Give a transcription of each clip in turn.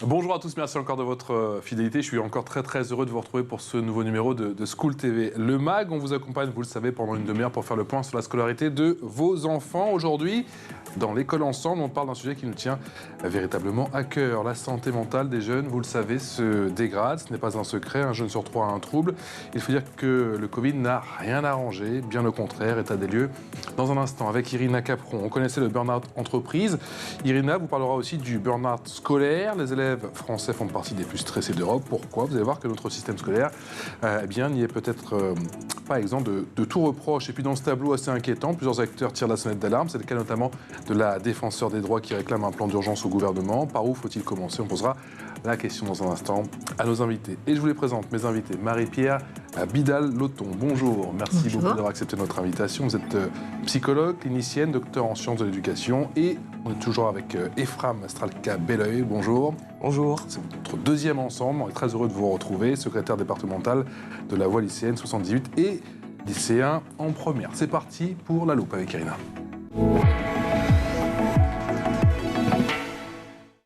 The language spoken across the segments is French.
Bonjour à tous, merci encore de votre fidélité. Je suis encore très heureux de vous retrouver pour ce nouveau numéro de School TV. Le MAG, on vous accompagne, vous le savez, pendant une demi-heure pour faire le point sur la scolarité de vos enfants. Aujourd'hui, dans l'école ensemble, on parle d'un sujet qui nous tient véritablement à cœur. La santé mentale des jeunes, vous le savez, se dégrade. Ce n'est pas un secret, un jeune sur trois a un trouble. Il faut dire que le Covid n'a rien arrangé, bien au contraire, état des lieux. Dans un instant, avec Irina Capron, on connaissait le burn-out entreprise. Irina vous parlera aussi du burn-out scolaire. Les élèves français font partie des plus stressés d'Europe. Pourquoi? Vous allez voir que notre système scolaire n'y est peut-être pas exempt de tout reproche. Et puis dans ce tableau assez inquiétant, plusieurs acteurs tirent la sonnette d'alarme. C'est le cas notamment de la défenseur des droits qui réclame un plan d'urgence au gouvernement. Par où faut-il commencer? On posera la question dans un instant à nos invités. Et je vous les présente, mes invités. Marie-Pierre Bidal-Loton, bonjour. Merci beaucoup d'avoir accepté notre invitation. Vous êtes psychologue, clinicienne, docteur en sciences de l'éducation. Et on est toujours avec Ephram Stralka-Belleuil. Bonjour. Bonjour. C'est notre deuxième ensemble. On est très heureux de vous retrouver. Secrétaire départemental de la voie lycéenne 78 et lycéen en première. C'est parti pour la loupe avec Irina.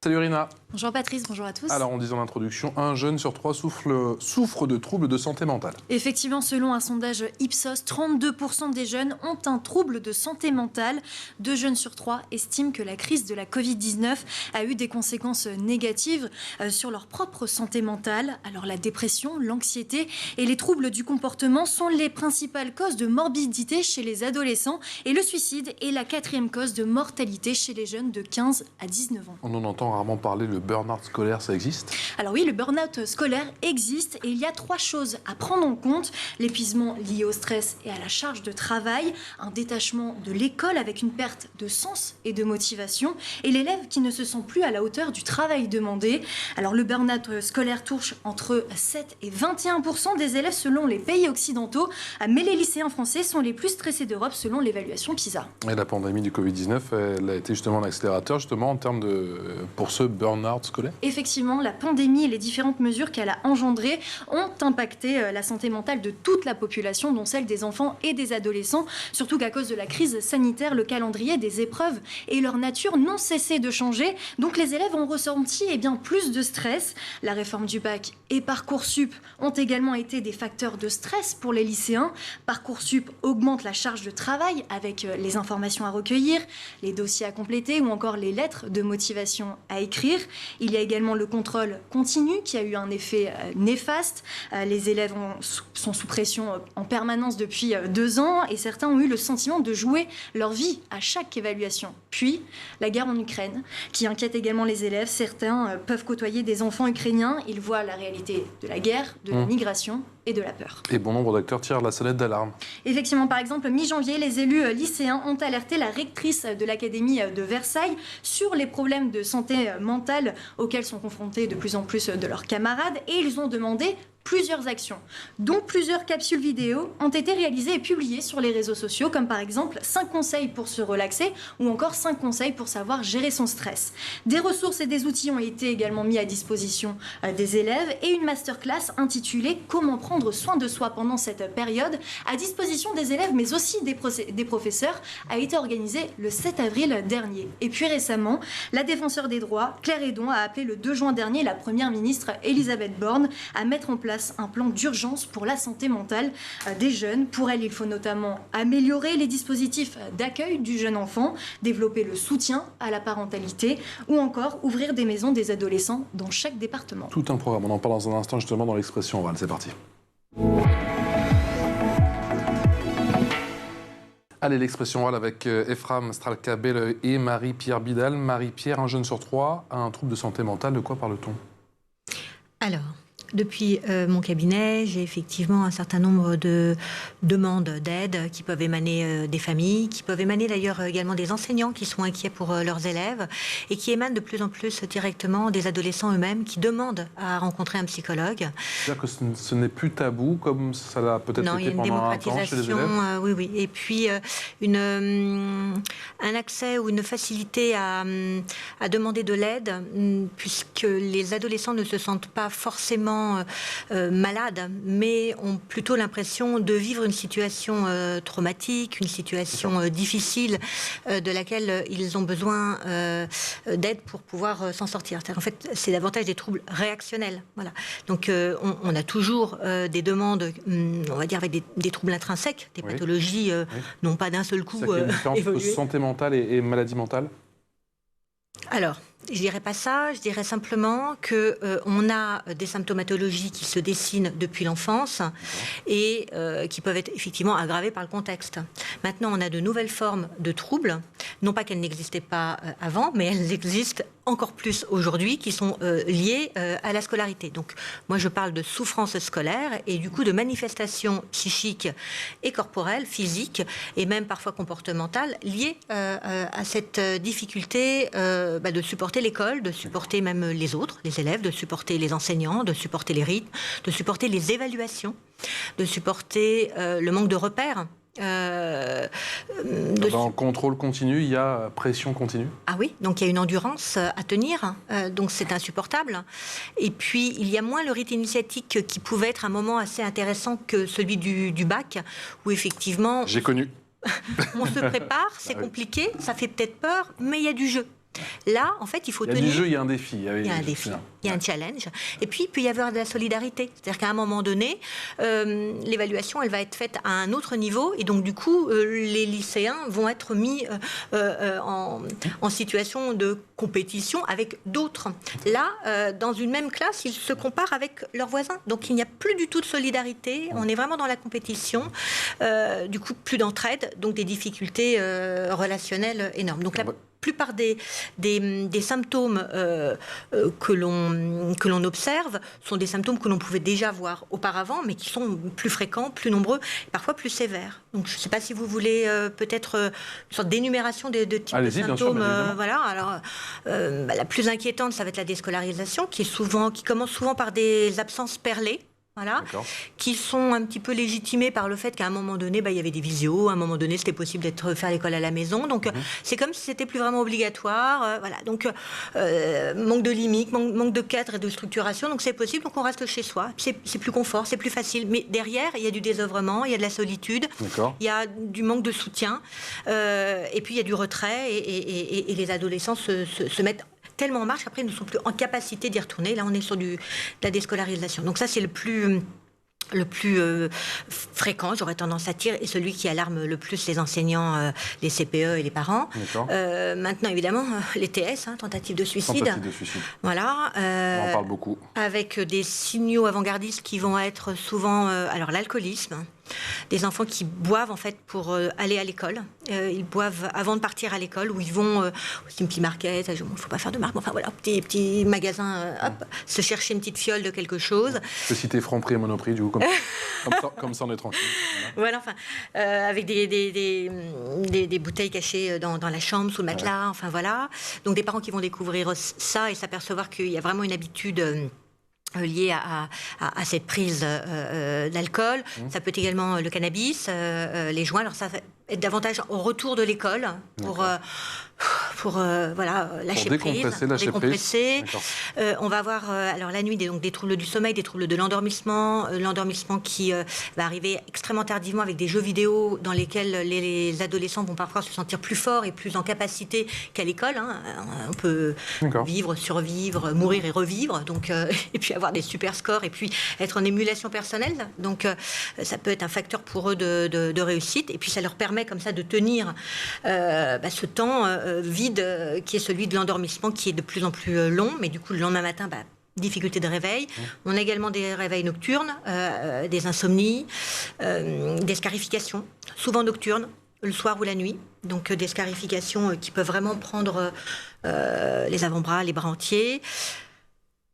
Salut Irina. Bonjour Patrice, bonjour à tous. Alors on disait en introduction, un jeune sur trois souffre de troubles de santé mentale. Effectivement, selon un sondage Ipsos, 32% des jeunes ont un trouble de santé mentale. 2 jeunes sur 3 estiment que la crise de la Covid-19 a eu des conséquences négatives sur leur propre santé mentale. Alors la dépression, l'anxiété et les troubles du comportement sont les principales causes de morbidité chez les adolescents et le suicide est la 4e cause de mortalité chez les jeunes de 15 à 19 ans. On en entend rarement parler, le burn-out scolaire, ça existe? Alors oui, le burn-out scolaire existe et il y a 3 choses à prendre en compte. L'épuisement lié au stress et à la charge de travail, un détachement de l'école avec une perte de sens et de motivation et l'élève qui ne se sent plus à la hauteur du travail demandé. Alors le burn-out scolaire touche entre 7 et 21% des élèves selon les pays occidentaux, mais les lycéens français sont les plus stressés d'Europe selon l'évaluation PISA. Et la pandémie du Covid-19, elle a été justement un accélérateur en termes pour ce burn-out scolaire? Effectivement, la pandémie et les différentes mesures qu'elle a engendrées ont impacté la santé mentale de toute la population, dont celle des enfants et des adolescents. Surtout qu'à cause de la crise sanitaire, le calendrier des épreuves et leur nature n'ont cessé de changer. Donc les élèves ont ressenti plus de stress. La réforme du bac et Parcoursup ont également été des facteurs de stress pour les lycéens. Parcoursup augmente la charge de travail avec les informations à recueillir, les dossiers à compléter ou encore les lettres de motivation à écrire. Il y a également le contrôle continu qui a eu un effet néfaste. Les élèves sont sous pression en permanence depuis 2 ans et certains ont eu le sentiment de jouer leur vie à chaque évaluation. Puis, la guerre en Ukraine qui inquiète également les élèves. Certains peuvent côtoyer des enfants ukrainiens. Ils voient la réalité de la guerre, de la migration et de la peur. Et bon nombre d'acteurs tirent la sonnette d'alarme. Effectivement, par exemple, mi-janvier, les élus lycéens ont alerté la rectrice de l'Académie de Versailles sur les problèmes de santé mentale auxquels sont confrontés de plus en plus de leurs camarades et ils ont demandé plusieurs actions, dont plusieurs capsules vidéo ont été réalisées et publiées sur les réseaux sociaux, comme par exemple 5 conseils pour se relaxer ou encore 5 conseils pour savoir gérer son stress. Des ressources et des outils ont été également mis à disposition des élèves et une masterclass intitulée « Comment prendre soin de soi pendant cette période » à disposition des élèves mais aussi des professeurs a été organisée le 7 avril dernier. Et puis récemment, la défenseure des droits, Claire Hédon, a appelé le 2 juin dernier la première ministre Elisabeth Borne à mettre en place un plan d'urgence pour la santé mentale des jeunes. Pour elle, il faut notamment améliorer les dispositifs d'accueil du jeune enfant, développer le soutien à la parentalité ou encore ouvrir des maisons des adolescents dans chaque département. Tout un programme, on en parle dans un instant justement dans l'expression orale. C'est parti. Allez, l'expression orale avec Ephram Stralka-Belleuil et Marie-Pierre Bidal. Marie-Pierre, un jeune sur 3 a un trouble de santé mentale. De quoi parle-t-on? Alors, depuis mon cabinet, j'ai effectivement un certain nombre de demandes d'aide qui peuvent émaner des familles, qui peuvent émaner d'ailleurs également des enseignants qui sont inquiets pour leurs élèves et qui émanent de plus en plus directement des adolescents eux-mêmes qui demandent à rencontrer un psychologue. C'est-à-dire que ce n'est plus tabou comme ça l'a peut-être été pendant un temps chez les élèves? Oui. Et puis un accès ou une facilité à demander de l'aide, puisque les adolescents ne se sentent pas forcément malades, mais ont plutôt l'impression de vivre une situation traumatique, une situation difficile, de laquelle ils ont besoin d'aide pour pouvoir s'en sortir. En fait, c'est davantage des troubles réactionnels. Voilà. Donc, on a toujours des demandes, on va dire, avec des troubles intrinsèques, des pathologies, non pas d'un seul coup ça fait une différence entre santé mentale et maladie mentale? Alors, je dirais pas ça, je dirais simplement que on a des symptomatologies qui se dessinent depuis l'enfance et qui peuvent être effectivement aggravées par le contexte. Maintenant, on a de nouvelles formes de troubles, non pas qu'elles n'existaient pas avant, mais elles existent encore plus aujourd'hui, qui sont liées à la scolarité. Donc, moi, je parle de souffrance scolaire et du coup de manifestations psychiques et corporelles, physiques et même parfois comportementales liées à cette difficulté de supporter l'école, de supporter même les autres, les élèves, de supporter les enseignants, de supporter les rythmes, de supporter les évaluations, de supporter le manque de repères. Dans le contrôle continu, il y a pression continue? Ah oui, donc il y a une endurance à tenir, donc c'est insupportable. Et puis, il y a moins le rythme initiatique qui pouvait être un moment assez intéressant que celui du bac, où effectivement... J'ai connu. On se prépare, c'est compliqué, ça fait peut-être peur, mais il y a du jeu. Là, en fait, il faut tenir. Il y a du jeu, il y a un défi. Il y a un défi, il y a un challenge. Et puis, il peut y avoir de la solidarité. C'est-à-dire qu'à un moment donné, l'évaluation, elle va être faite à un autre niveau. Et donc, du coup, les lycéens vont être mis en situation de compétition avec d'autres. Là, dans une même classe, ils se comparent avec leurs voisins. Donc, il n'y a plus du tout de solidarité. On est vraiment dans la compétition. Du coup, plus d'entraide. Donc, des difficultés relationnelles énormes. Donc, la plupart des symptômes que l'on observe sont des symptômes que l'on pouvait déjà voir auparavant, mais qui sont plus fréquents, plus nombreux, et parfois plus sévères. Donc, je ne sais pas si vous voulez peut-être une sorte d'énumération de types de symptômes. Voilà. Alors, la plus inquiétante, ça va être la déscolarisation, qui commence souvent par des absences perlées. Voilà, qui sont un petit peu légitimés par le fait qu'à un moment donné, il y avait des visios, à un moment donné, c'était possible de faire l'école à la maison. Donc, c'est comme si c'était plus vraiment obligatoire. Voilà. Donc, manque de limites, manque de cadre et de structuration. Donc, c'est possible. Donc, on reste chez soi. C'est plus confort, c'est plus facile. Mais derrière, il y a du désœuvrement, il y a de la solitude, il y a du manque de soutien. Et puis, il y a du retrait. Et les adolescents se mettent tellement en marche qu'après, ils ne sont plus en capacité d'y retourner. Là, on est sur de la déscolarisation. Donc ça, c'est le plus fréquent, j'aurais tendance à dire, et celui qui alarme le plus les enseignants, les CPE et les parents. Maintenant, évidemment, les TS, tentatives de suicide. Voilà. On en parle beaucoup. Avec des signaux avant-gardistes qui vont être souvent... alors, l'alcoolisme. Des enfants qui boivent en fait pour aller à l'école. Ils boivent avant de partir à l'école, où ils vont au Simply Market, il ne faut pas faire de marque, enfin voilà, petit magasin, se chercher une petite fiole de quelque chose. Je peux citer Franprix et Monoprix, du coup, comme ça on est tranquille. Voilà, enfin, avec des bouteilles cachées dans la chambre, sous le matelas, enfin voilà. Donc des parents qui vont découvrir ça et s'apercevoir qu'il y a vraiment une habitude... lié à cette prise d'alcool. Ça peut être également le cannabis, les joints. Alors ça va être davantage au retour de l'école pour lâcher prise, décompresser. On va avoir alors la nuit des troubles du sommeil, des troubles de l'endormissement qui va arriver extrêmement tardivement avec des jeux vidéo dans lesquels les adolescents vont parfois se sentir plus forts et plus en capacité qu'à l'école. On peut vivre, survivre, mourir et revivre, donc et puis avoir des super scores et puis être en émulation personnelle. Donc ça peut être un facteur pour eux de réussite, et puis ça leur permet comme ça de tenir ce temps vide qui est celui de l'endormissement, qui est de plus en plus long, mais du coup le lendemain matin, difficulté de réveil. On a également des réveils nocturnes, des insomnies, des scarifications, souvent nocturnes, le soir ou la nuit. Donc des scarifications qui peuvent vraiment prendre les avant-bras, les bras entiers.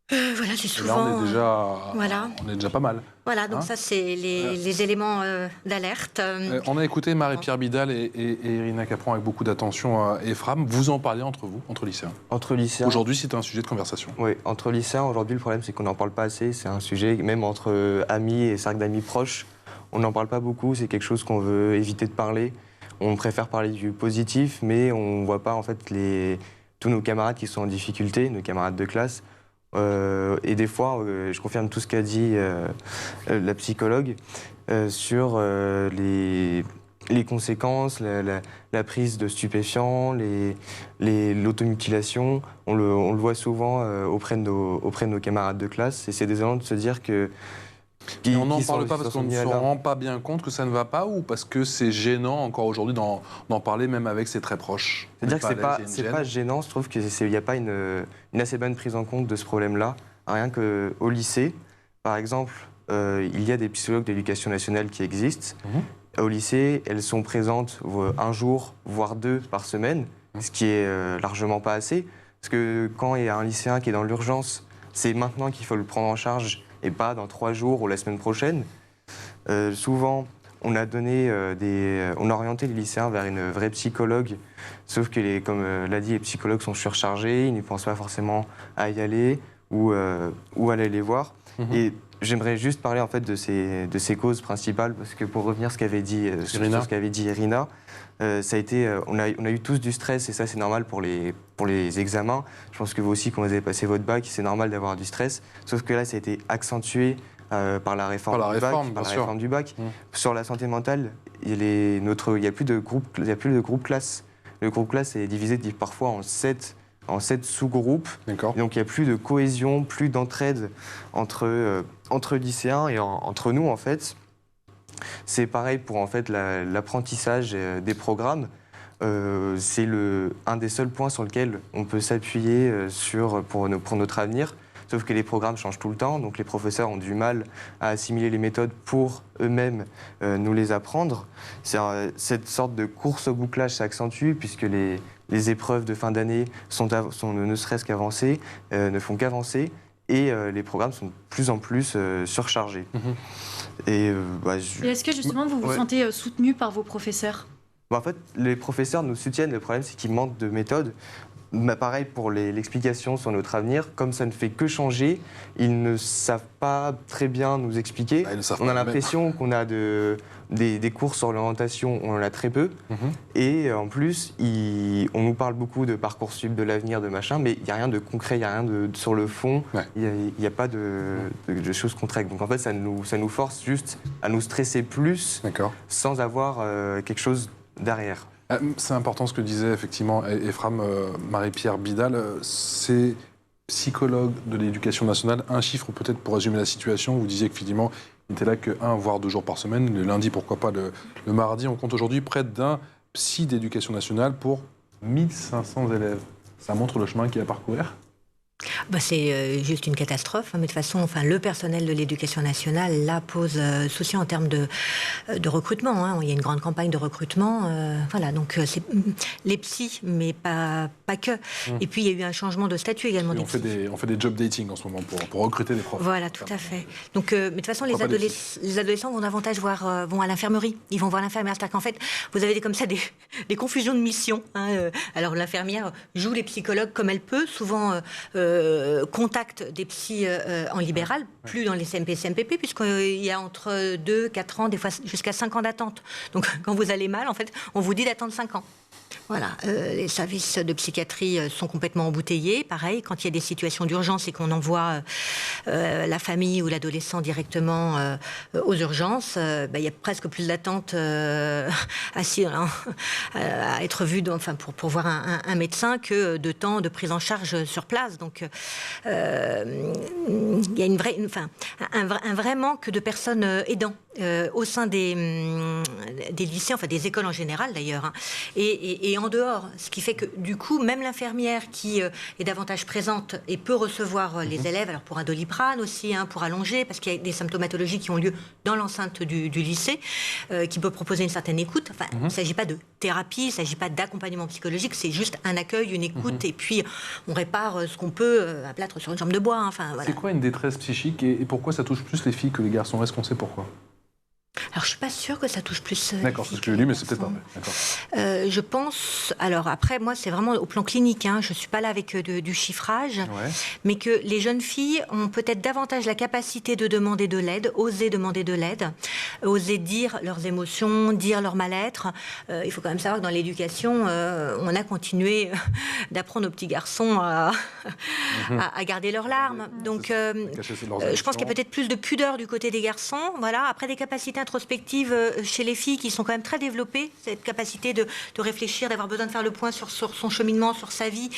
Voilà, c'est souvent... Là, on est déjà pas mal. Voilà, donc ça, c'est les éléments d'alerte. On a écouté Marie-Pierre Bidal et Irina Capron avec beaucoup d'attention et Efram. Vous en parlez entre vous, entre lycéens? Entre lycéens. Aujourd'hui, c'est un sujet de conversation. Oui, entre lycéens, aujourd'hui, le problème, c'est qu'on n'en parle pas assez. C'est un sujet, même entre amis et cercles d'amis proches, on n'en parle pas beaucoup. C'est quelque chose qu'on veut éviter de parler. on préfère parler du positif, mais on ne voit pas en fait tous nos camarades qui sont en difficulté, nos camarades de classe. Et des fois, je confirme tout ce qu'a dit la psychologue sur les conséquences, la prise de stupéfiants, l'automutilation. On le voit souvent auprès de nos camarades de classe. Et c'est désolant de se dire que... on n'en parle pas parce qu'on ne se rend pas bien compte que ça ne va pas, ou parce que c'est gênant encore aujourd'hui d'en parler même avec ses très proches? C'est-à-dire que c'est pas gênant, je trouve qu'il n'y a pas une assez bonne prise en compte de ce problème-là. Rien qu'au lycée, par exemple, il y a des psychologues d'éducation nationale qui existent. Au lycée, elles sont présentes un jour, voire 2 par semaine, ce qui est largement pas assez. Parce que quand il y a un lycéen qui est dans l'urgence, c'est maintenant qu'il faut le prendre en charge et pas dans 3 jours ou la semaine prochaine. Souvent, on a orienté les lycéens vers une vraie psychologue, sauf que, comme l'a dit, les psychologues sont surchargés, ils ne pensent pas forcément à y aller ou aller les voir. Et j'aimerais juste parler en fait de ces causes principales, parce que pour revenir sur ce qu'avait dit Irina, ça a été, on a eu tous du stress, et ça c'est normal pour les examens. Je pense que vous aussi, quand vous avez passé votre bac, c'est normal d'avoir du stress. Sauf que là, ça a été accentué par la réforme du bac. Sur la santé mentale, il n'y a plus de groupe classe. Le groupe classe est divisé parfois en 7 sous-groupes. Donc il n'y a plus de cohésion, plus d'entraide entre lycéens et entre nous en fait. C'est pareil pour en fait l'apprentissage des programmes. C'est un des seuls points sur lequel on peut s'appuyer pour notre avenir. Sauf que les programmes changent tout le temps, donc les professeurs ont du mal à assimiler les méthodes pour eux-mêmes nous les apprendre. Cette sorte de course au bouclage s'accentue, puisque les épreuves de fin d'année ne serait-ce qu'avancées, ne font qu'avancer, et les programmes sont de plus en plus surchargés. Et est-ce que justement vous vous sentez soutenu par vos professeurs? En fait, les professeurs nous soutiennent. Le problème, c'est qu'ils manquent de méthode. Pareil pour l'explication sur notre avenir, comme ça ne fait que changer, ils ne savent pas très bien nous expliquer. On a l'impression qu'on a des cours sur l'orientation, on en a très peu. Et en plus, on nous parle beaucoup de Parcoursup, de l'avenir, de machin, mais il n'y a rien de concret, il n'y a rien sur le fond, il n'y a pas de choses concrètes. Donc en fait, ça nous force juste à nous stresser plus sans avoir quelque chose derrière. C'est important ce que disait effectivement Ephram Marie-Pierre Bidal. C'est psychologue de l'éducation nationale. Un chiffre peut-être pour résumer la situation. Vous disiez que finalement, il n'était là que 1 voire 2 jours par semaine. Le lundi, pourquoi pas le mardi. On compte aujourd'hui près d'un psy d'éducation nationale pour 1500 élèves. Ça montre le chemin qu'il y a à parcourir? C'est juste une catastrophe, mais de toute façon, le personnel de l'éducation nationale là pose souci en termes de recrutement. Il y a une grande campagne de recrutement, donc c'est les psys, mais pas que. Et puis il y a eu un changement de statut également. On fait des job dating en ce moment pour recruter des profs. Voilà, tout à fait. Donc, mais de toute façon, les adolescents vont davantage vont à l'infirmerie. Ils vont voir l'infirmière. C'est-à-dire qu'en fait, vous avez comme ça des confusions de mission. Alors l'infirmière joue les psychologues comme elle peut, souvent. Contact des psys en libéral, plus dans les CMP et CMPP, puisqu'il y a entre 2, 4 ans, des fois jusqu'à 5 ans d'attente. Donc quand vous allez mal, en fait, on vous dit d'attendre 5 ans. Voilà, les services de psychiatrie sont complètement embouteillés. Pareil, quand il y a des situations d'urgence et qu'on envoie la famille ou l'adolescent directement aux urgences, il y a presque plus d'attente assis à être vu pour voir un médecin que de temps de prise en charge sur place. Donc il y a un vrai manque de personnes aidants au sein des lycées, des écoles en général d'ailleurs, et en dehors. Ce qui fait que du coup, même l'infirmière qui est davantage présente et peut recevoir les élèves, alors pour un Doliprane aussi, pour allonger, parce qu'il y a des symptomatologies qui ont lieu dans l'enceinte du lycée, qui peut proposer une certaine écoute. Il ne s'agit pas de thérapie, il ne s'agit pas d'accompagnement psychologique, c'est juste un accueil, une écoute, et puis on répare ce qu'on peut, un plâtre sur une jambe de bois. C'est quoi une détresse psychique et pourquoi ça touche plus les filles que les garçons? Est-ce qu'on sait pourquoi? Alors, je suis pas sûre que ça touche plus. D'accord, c'est ce que j'ai lu, mais c'est peut-être pas vrai. D'accord. Je pense. Alors après, moi, c'est vraiment au plan clinique. Hein, je suis pas là avec du chiffrage, Ouais. mais que les jeunes filles ont peut-être davantage la capacité de demander de l'aide, oser demander de l'aide, oser dire leurs émotions, dire leur mal-être. Il faut quand même savoir que dans l'éducation, on a continué d'apprendre aux petits garçons à garder leurs larmes. Donc, je pense qu'il y a peut-être plus de pudeur du côté des garçons. Voilà. Après, des capacités introspectives chez les filles qui sont quand même très développées, cette capacité de réfléchir, d'avoir besoin de faire le point sur son cheminement, sur sa vie,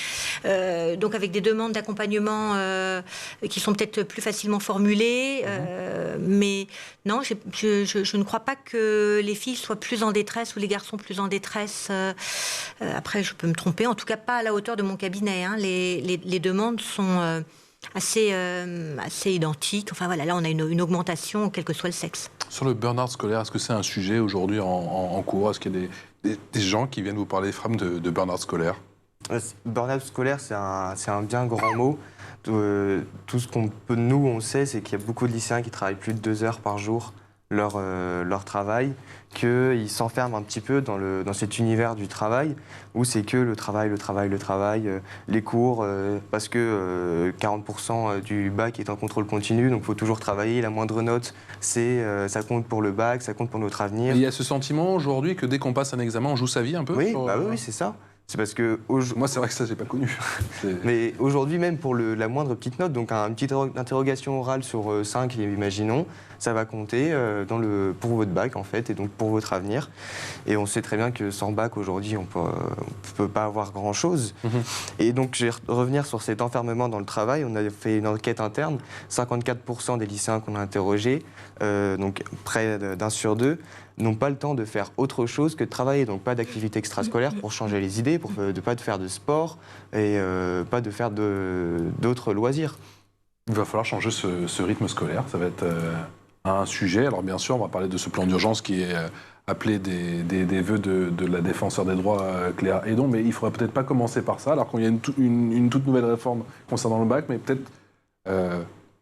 donc avec des demandes d'accompagnement qui sont peut-être plus facilement formulées. Mais non, je ne crois pas que les filles soient plus en détresse ou les garçons plus en détresse. Après, je peux me tromper. En tout cas, pas à la hauteur de mon cabinet. Hein. Les demandes sont assez identiques. Enfin voilà, là, on a une augmentation, quel que soit le sexe. Sur le burn-out scolaire, est-ce que c'est un sujet aujourd'hui en cours? Est-ce qu'il y a des gens qui viennent vous parler, femmes, de burn-out scolaire? Burn-out scolaire, c'est un bien grand mot. Tout ce qu'on peut, nous, on sait, c'est qu'il y a beaucoup de lycéens qui travaillent plus de 2 heures par jour leur travail, qu'ils s'enferment un petit peu dans cet univers du travail, où c'est que le travail, les cours, parce que 40% du bac est en contrôle continu, donc il faut toujours travailler, la moindre note, ça compte pour le bac, ça compte pour notre avenir. Et il y a ce sentiment aujourd'hui que dès qu'on passe un examen, on joue sa vie un peu? Oui, oui, c'est ça. C'est parce que moi, c'est vrai que ça, j'ai pas connu. Mais aujourd'hui, même pour la moindre petite note, donc une petite interrogation orale sur 5, imaginons, ça va compter pour votre bac, en fait, et donc pour votre avenir. Et on sait très bien que sans bac, aujourd'hui, on peut pas avoir grand-chose. Et donc, je vais revenir sur cet enfermement dans le travail. On a fait une enquête interne. 54% des lycéens qu'on a interrogés, donc près d'1 sur 2, n'ont pas le temps de faire autre chose que de travailler. Donc pas d'activité extrascolaire pour changer les idées, pour ne pas de faire de sport et pas de faire d'autres loisirs. Il va falloir changer ce rythme scolaire. Ça va être un sujet. Alors bien sûr, on va parler de ce plan d'urgence qui est appelé des vœux de la défenseur des droits, Cléa Hédon. Mais il ne faudrait peut-être pas commencer par ça, alors qu'il y a une toute nouvelle réforme concernant le bac, mais peut-être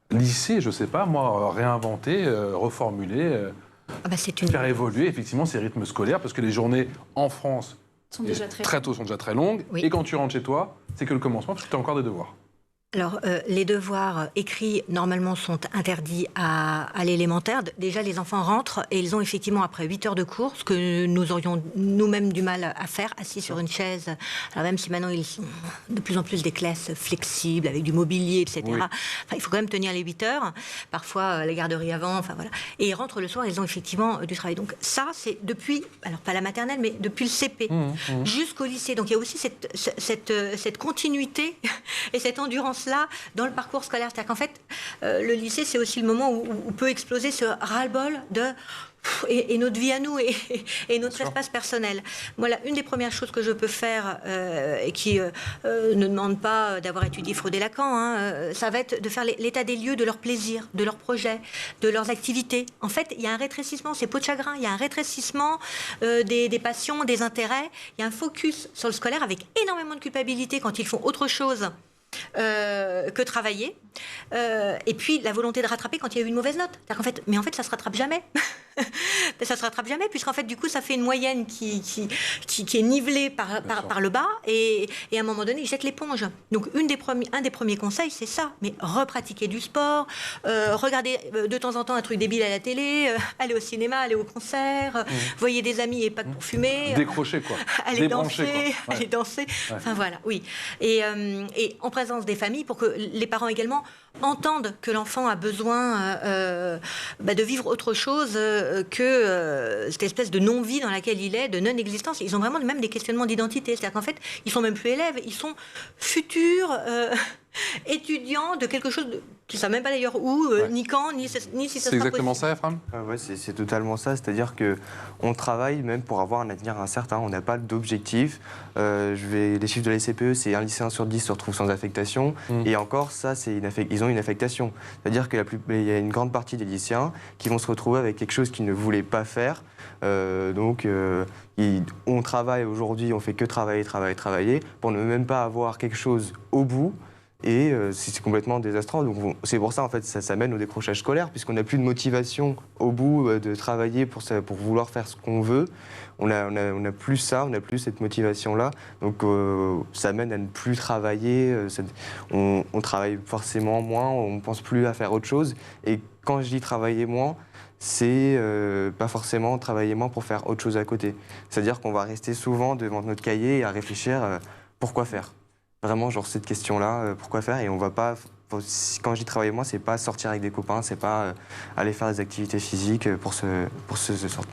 lycée, je ne sais pas, moi, réinventer, reformuler... faire évoluer effectivement ces rythmes scolaires, parce que les journées en France sont déjà très tôt sont déjà très longues, oui. Et quand tu rentres chez toi, c'est que le commencement, parce que tu as encore des devoirs. Alors, les devoirs écrits, normalement, sont interdits à l'élémentaire. Déjà, les enfants rentrent et ils ont effectivement, après 8 heures de cours, ce que nous aurions nous-mêmes du mal à faire, assis sur une chaise. Alors, même si maintenant, ils sont de plus en plus des classes flexibles, avec du mobilier, etc. Oui. Enfin, il faut quand même tenir les 8 heures. Parfois, la garderie avant, enfin voilà. Et ils rentrent le soir, ils ont effectivement du travail. Donc ça, c'est depuis, alors pas la maternelle, mais depuis le CP jusqu'au lycée. Donc il y a aussi cette continuité et cette endurance là dans le parcours scolaire. C'est-à-dire qu'en fait, le lycée, c'est aussi le moment où peut exploser ce ras-le-bol de... Et notre vie à nous et notre espace personnel. Voilà, une des premières choses que je peux faire et qui ne demande pas d'avoir étudié Freud et Lacan, hein, ça va être de faire l'état des lieux de leurs plaisirs, de leurs projets, de leurs activités. En fait, il y a un rétrécissement, c'est peau de chagrin, il y a un rétrécissement des passions, des intérêts. Il y a un focus sur le scolaire avec énormément de culpabilité quand ils font autre chose que travailler, et puis la volonté de rattraper quand il y a eu une mauvaise note. En fait, mais en fait, ça se rattrape jamais. Ça se rattrape jamais, puisqu'en fait, du coup, ça fait une moyenne qui est nivelée par le bas, et à un moment donné, ils jettent l'éponge. Donc, un des premiers conseils, c'est ça. Mais repratiquer du sport, regarder de temps en temps un truc débile à la télé, aller au cinéma, aller au concert, voyer des amis et pas que pour fumer. Décrocher, quoi. Aller danser, quoi. Ouais. aller danser. Ouais. Enfin, voilà, oui. Et en présence des familles, pour que les parents également entendent que l'enfant a besoin de vivre autre chose que cette espèce de non-vie dans laquelle il est, de non-existence. Ils ont vraiment même des questionnements d'identité. C'est-à-dire qu'en fait, ils sont même plus élèves, ils sont futurs étudiants de quelque chose qui ne savent même pas d'ailleurs où, ni quand, ni si ça sera possible. C'est exactement ça, Ephraim ? Ouais, c'est totalement ça. C'est-à-dire qu'on travaille même pour avoir un avenir incertain. On n'a pas d'objectif. Les chiffres de la CPE, c'est 1 lycéen sur 10 se retrouve sans affectation. Et encore, ça, ils ont une affectation. C'est-à-dire qu'il y a une grande partie des lycéens qui vont se retrouver avec quelque chose qu'ils ne voulaient pas faire. On travaille aujourd'hui, on fait que travailler pour ne même pas avoir quelque chose au bout. Et c'est complètement désastreux. Donc c'est pour ça, en fait, ça mène au décrochage scolaire, puisqu'on n'a plus de motivation au bout de travailler pour vouloir faire ce qu'on veut. On n'a plus ça, on n'a plus cette motivation-là. Donc ça mène à ne plus travailler. On travaille forcément moins, on ne pense plus à faire autre chose. Et quand je dis travailler moins, c'est pas forcément travailler moins pour faire autre chose à côté. C'est-à-dire qu'on va rester souvent devant notre cahier à réfléchir pourquoi faire. Vraiment, genre cette question-là, pourquoi faire? Et on va pas. Quand je dis travailler moins, c'est pas sortir avec des copains, c'est pas aller faire des activités physiques pour se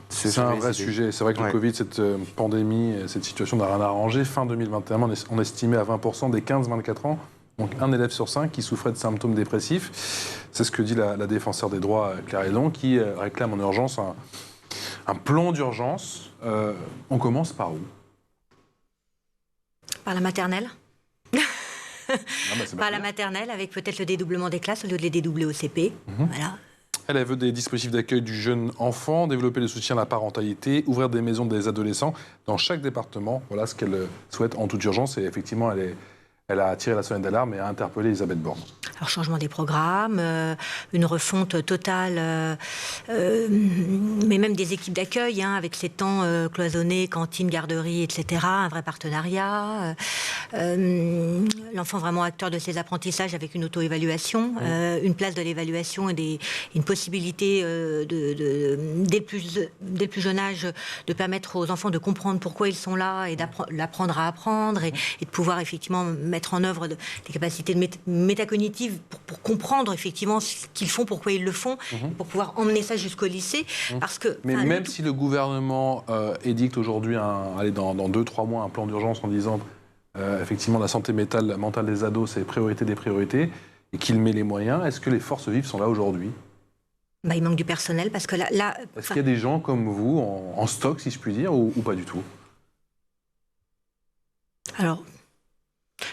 C'est un vrai sujet. C'est vrai que le Covid, cette pandémie, cette situation n'a rien arrangé. Fin 2021, on estimait à 20% des 15-24 ans, donc un élève sur 5 qui souffrait de symptômes dépressifs. C'est ce que dit la défenseure des droits, Claire Hédon, qui réclame en urgence un plan d'urgence. On commence par où? Par la maternelle. Par la maternelle, avec peut-être le dédoublement des classes au lieu de les dédoubler au CP. Voilà. Elle veut des dispositifs d'accueil du jeune enfant, développer le soutien à la parentalité, ouvrir des maisons des adolescents dans chaque département. Voilà ce qu'elle souhaite en toute urgence. Et effectivement, elle a tiré la sonnette d'alarme et a interpellé Elisabeth Borne. Alors, changement des programmes, une refonte totale, mais même des équipes d'accueil, avec ces temps cloisonnés, cantine, garderie, etc., un vrai partenariat. L'enfant vraiment acteur de ses apprentissages avec une auto-évaluation, une place de l'évaluation et une possibilité, dès le plus jeune âge, de permettre aux enfants de comprendre pourquoi ils sont là et d'apprendre à apprendre et de pouvoir effectivement mettre en œuvre des capacités métacognitives pour comprendre effectivement ce qu'ils font, pourquoi ils le font, pour pouvoir emmener ça jusqu'au lycée. Parce que, mais même si le gouvernement édicte aujourd'hui, dans 2-3 mois, un plan d'urgence en disant effectivement la santé mentale des ados, c'est priorité des priorités, et qu'il met les moyens, est-ce que les forces vives sont là aujourd'hui? Il manque du personnel parce que là est-ce qu'il y a des gens comme vous en stock, si je puis dire, ou pas du tout? Alors,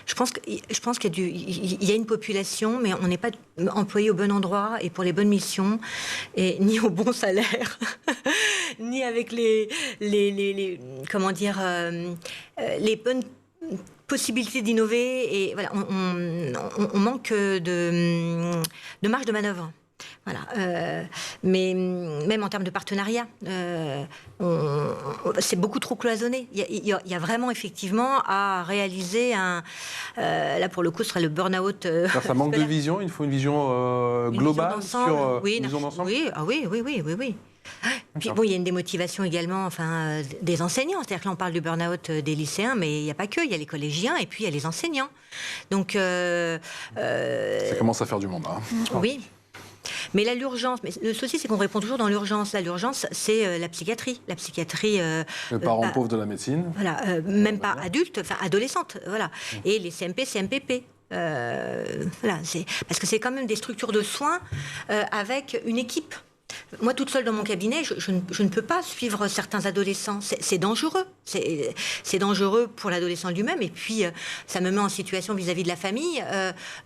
je pense qu'il y a une population, mais on n'est pas employé au bon endroit et pour les bonnes missions, et ni au bon salaire, ni avec les bonnes possibilités d'innover. Et voilà, on manque de marge de manœuvre. Voilà. Mais même en termes de partenariat, c'est beaucoup trop cloisonné. Il y a vraiment effectivement à réaliser là pour le coup, ce serait le burn-out. Ça manque de vision. Il faut une vision globale une vision d'ensemble. Oui. Puis il y a une démotivation également, des enseignants. C'est-à-dire que là, on parle du burn-out des lycéens, mais il n'y a pas que. Il y a les collégiens et puis il y a les enseignants. Donc ça commence à faire du monde. Oui. Mais là, l'urgence, le souci, c'est qu'on répond toujours dans l'urgence. Là, l'urgence, c'est la psychiatrie. La psychiatrie... le parent pauvre de la médecine. Voilà, même pas adulte, adolescente, voilà. Et les CMP, CMPP. Voilà, parce que c'est quand même des structures de soins avec une équipe. Moi, toute seule dans mon cabinet, je ne peux pas suivre certains adolescents. C'est dangereux. C'est dangereux pour l'adolescent lui-même. Et puis, ça me met en situation vis-à-vis de la famille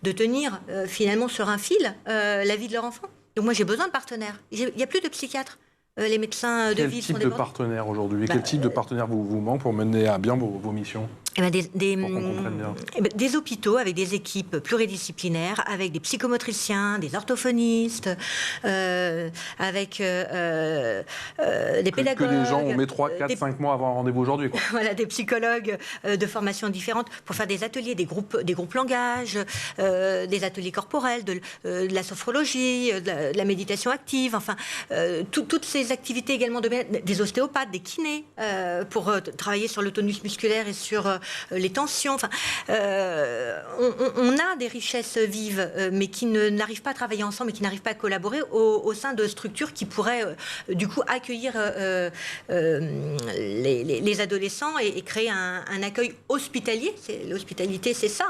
de tenir finalement sur un fil la vie de leur enfant. Donc moi, j'ai besoin de partenaires. Il n'y a plus de psychiatres. Les médecins de ville sont débordés. Quel type de partenaire aujourd'hui? Quel type de partenaire vous manque pour mener à bien vos missions? Des hôpitaux avec des équipes pluridisciplinaires, avec des psychomotriciens, des orthophonistes, avec des pédagogues. Que les gens, on met 3, 4, 5 mois avant un rendez-vous aujourd'hui. Voilà, des psychologues de formation différentes pour faire des ateliers, des groupes langage, des ateliers corporels, de la sophrologie, de la méditation active, toutes ces activités également, des ostéopathes, des kinés, pour travailler sur le tonus musculaire et sur les tensions. On a des richesses vives, mais qui n'arrivent pas à travailler ensemble et qui n'arrivent pas à collaborer au sein de structures qui pourraient du coup accueillir les adolescents et créer un accueil hospitalier. L'hospitalité, c'est ça.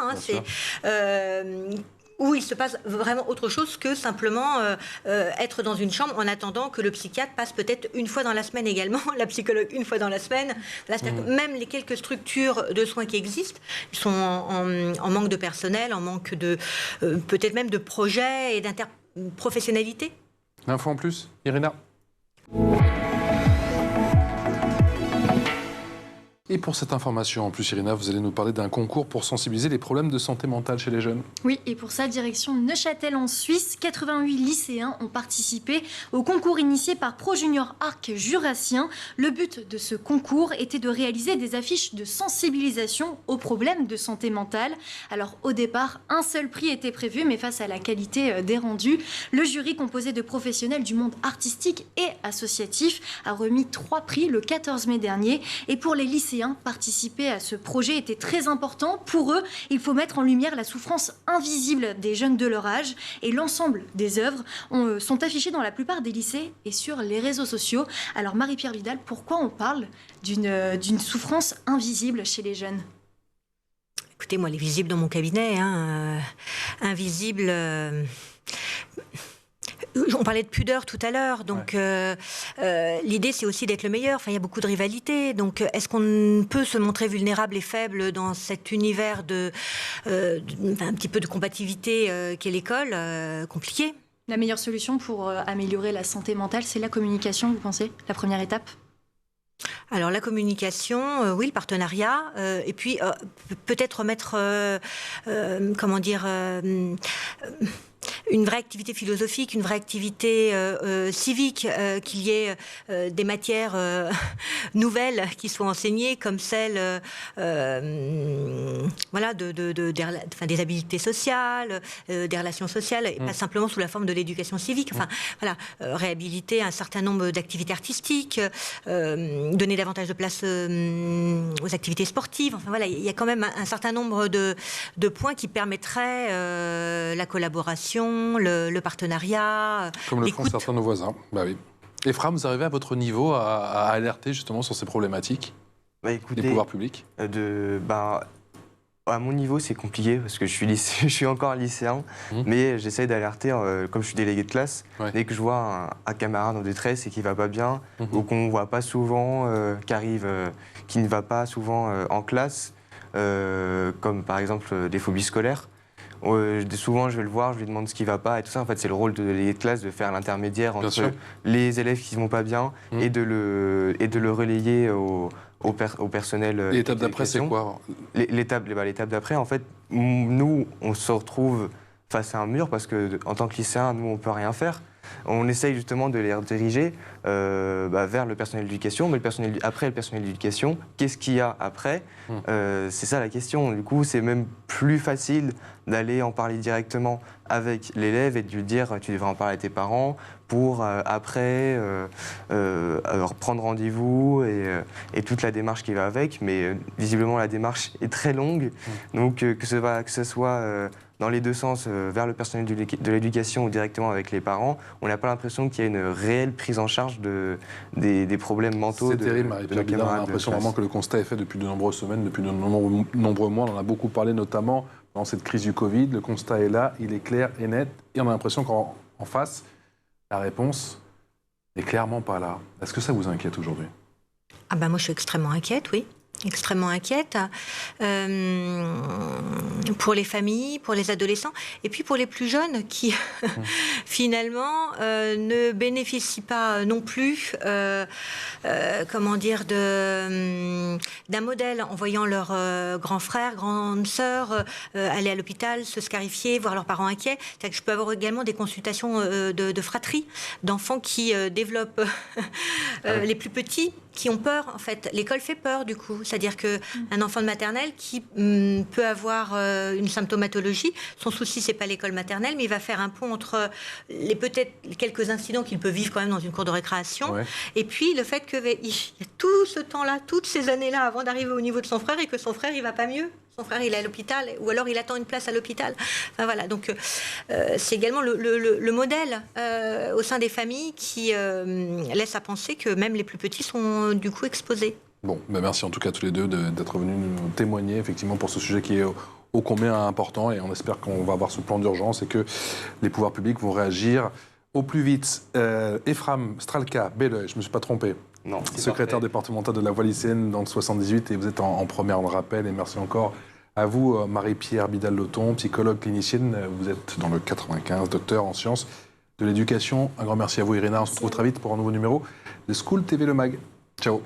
Où il se passe vraiment autre chose que simplement être dans une chambre en attendant que le psychiatre passe peut-être une fois dans la semaine également, la psychologue une fois dans la semaine. C'est-à-dire que même les quelques structures de soins qui existent sont en manque de personnel, en manque de peut-être même de projets et d'interprofessionnalité. L'info en plus, Irina. Et pour cette information, en plus, Irina, vous allez nous parler d'un concours pour sensibiliser les problèmes de santé mentale chez les jeunes. Oui, et pour ça, direction Neuchâtel en Suisse, 88 lycéens ont participé au concours initié par ProJunior Arc Jurassien. Le but de ce concours était de réaliser des affiches de sensibilisation aux problèmes de santé mentale. Alors au départ, un seul prix était prévu, mais face à la qualité des rendus, le jury composé de professionnels du monde artistique et associatif a remis 3 prix le 14 mai dernier. Et pour les lycéens, participer à ce projet était très important. Pour eux, il faut mettre en lumière la souffrance invisible des jeunes de leur âge. Et l'ensemble des œuvres sont affichées dans la plupart des lycées et sur les réseaux sociaux. Alors Marie-Pierre Vidal, pourquoi on parle d'une souffrance invisible chez les jeunes ? Écoutez, moi, elle est visible dans mon cabinet. Invisible... On parlait de pudeur tout à l'heure, donc l'idée c'est aussi d'être le meilleur. Enfin, il y a beaucoup de rivalité, donc est-ce qu'on peut se montrer vulnérable et faible dans cet univers un petit peu de combativité qu'est l'école, compliqué. La meilleure solution pour améliorer la santé mentale, c'est la communication, vous pensez, la première étape ? Alors la communication, oui, le partenariat, et puis peut-être remettre, une vraie activité philosophique, une vraie activité civique, qu'il y ait des matières nouvelles qui soient enseignées, comme celle des habiletés sociales, des relations sociales, et pas simplement sous la forme de l'éducation civique. Enfin, réhabiliter un certain nombre d'activités artistiques, donner davantage de place aux activités sportives. Enfin, voilà, il y a quand même un certain nombre de points qui permettraient la collaboration, le partenariat, comme le font certains de nos voisins. Bah oui. Ephraim, vous arrivez à votre niveau à alerter justement sur ces problématiques des pouvoirs publics à mon niveau, c'est compliqué parce que je suis encore un lycéen, mais j'essaie d'alerter, comme je suis délégué de classe, dès que je vois un camarade en détresse et qui ne va pas bien, ou qu'on ne voit pas souvent, qui ne va pas souvent en classe, comme par exemple des phobies scolaires. Souvent, je vais le voir, je lui demande ce qui ne va pas et tout ça. En fait, c'est le rôle de délégué de classe de faire l'intermédiaire entre les élèves qui ne vont pas bien et de le relayer au personnel. L'étape d'après, c'est quoi ? L'étape d'après, en fait, nous, on se retrouve face à un mur parce qu'en tant que lycéen, nous, on ne peut rien faire. On essaye justement de les rediriger vers le personnel d'éducation, mais après le personnel d'éducation, qu'est-ce qu'il y a après ? C'est ça la question. Du coup, c'est même plus facile d'aller en parler directement avec l'élève et de lui dire tu devrais en parler à tes parents pour après prendre rendez-vous et toute la démarche qui va avec. Mais visiblement, la démarche est très longue. Donc, que ce soit dans les deux sens, vers le personnel de l'éducation ou directement avec les parents, on n'a pas l'impression qu'il y a une réelle prise en charge des problèmes mentaux. C'est terrible, Marie-Pierre Vidal. On a l'impression vraiment que le constat est fait depuis de nombreuses semaines, depuis de nombreux mois. On en a beaucoup parlé, notamment dans cette crise du Covid. Le constat est là, il est clair et net. Et on a l'impression qu'en face, la réponse n'est clairement pas là. Est-ce que ça vous inquiète aujourd'hui ? Moi, je suis extrêmement inquiète, oui. Extrêmement inquiète pour les familles, pour les adolescents et puis pour les plus jeunes qui finalement ne bénéficient pas non plus d'un modèle en voyant leurs grands frères, grandes sœurs aller à l'hôpital, se scarifier, voir leurs parents inquiets. C'est-à-dire que je peux avoir également des consultations de fratries, d'enfants qui développent les plus petits, qui ont peur, en fait. L'école fait peur, du coup. C'est-à-dire qu'un enfant de maternelle qui peut avoir une symptomatologie, son souci, c'est pas l'école maternelle, mais il va faire un pont entre peut-être quelques incidents qu'il peut vivre quand même dans une cour de récréation, et puis le fait qu'il y a tout ce temps-là, toutes ces années-là, avant d'arriver au niveau de son frère, et que son frère, il va pas mieux. Son frère, il est à l'hôpital, ou alors il attend une place à l'hôpital. Enfin, voilà, donc c'est également le modèle au sein des familles qui laisse à penser que même les plus petits sont du coup exposés. Bon, merci en tout cas tous les deux d'être venus nous témoigner effectivement pour ce sujet qui est ô combien important, et on espère qu'on va avoir ce plan d'urgence et que les pouvoirs publics vont réagir au plus vite. Ephraim Stralka, Belleuil, je ne me suis pas trompé. Non, secrétaire départemental de la voie lycéenne dans le 78, et vous êtes en première, on le rappelle, et merci encore à vous, Marie-Pierre Vidal-Loton, psychologue clinicienne, vous êtes dans le 95, docteur en sciences de l'éducation. Un grand merci à vous, Irina, on se retrouve très vite pour un nouveau numéro de School TV Le Mag. Ciao.